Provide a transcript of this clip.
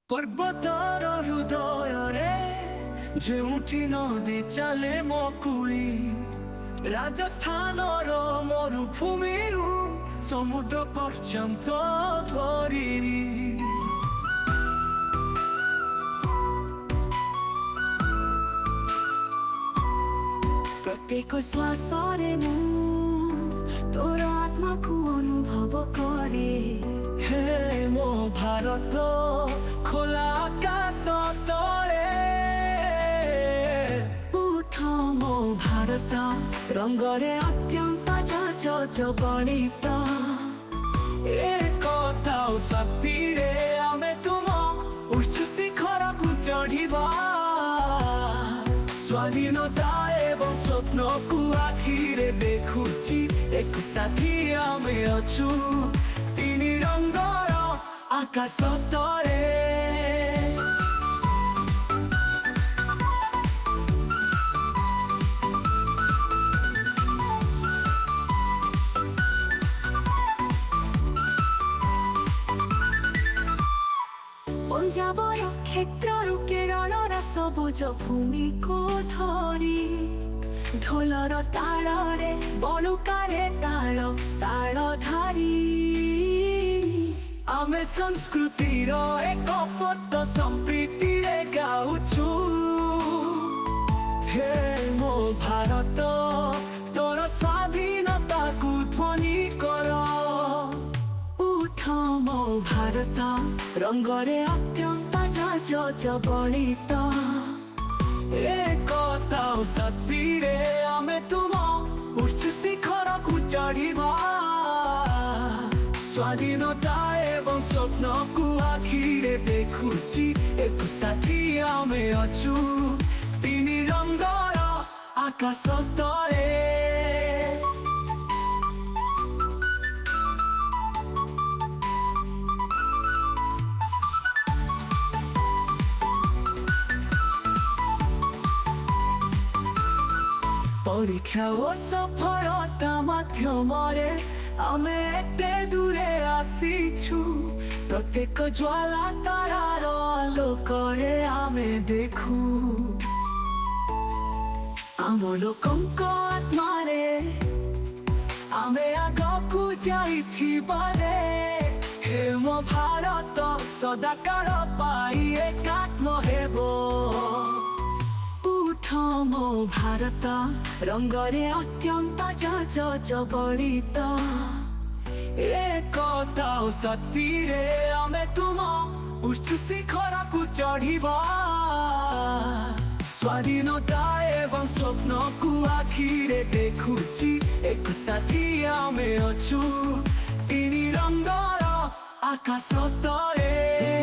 पर्वतर हृदय जेउठी नदी चले मकुड़ी राजस्थान मरुभूमि समुद्र पर्यंत धरी प्रत्येक श्वासरे तोर आत्मा को अनुभव करे। हे मो भारत खोला आकाश तले उठ मो भारत रंगरे अत्यंत जबणित एकता शक्ति रे आमे तुम उच्च शिखर को चढ़िबा स्वाधीनता एवं स्वप्न को आखिरे देखुची एक साथी आमे अछु तीन रंगर आकाश तले। पंजाबर क्षेत्र केरलर सबुज भूमि को धरी ढोलर ताड़े बलुकारे ताल ताल धारी आमे संस्कृतिर एक पद संप्रीति रे गाउछु। हे मो भारत तोर स्वाधीनता को ध्वनि कर उठ मो भारत रंगरे अत्यंत जबणित एकता शक्ति रे आमे तुम उच्च शिखर को चढ़िबा स्वाधीनता एवं स्वप्न को आखिरे देखुची एक साथी आमे अछु तीन रंगर आकाश तले। परीक्षा ओ सफलता माध्यमरे आमे एते दूरे आसीछु प्रत्येक ज्वाला तारार आलोकरे आमे देखु आम लोकंक आत्मारे आमे आगकु जाइथिबारे। हे मो भारत सदाकाल पाई एकात्म हेबो उठ मो भारत रंगरे अत्यंत जबणित एकता शक्ति रे आमे तुम उच्च शिखर को चढ़िबा स्वाधीनता एवं स्वप्न को आखिरे देखुची एक साथी आमे अछु तीन रंगर आकाश तले।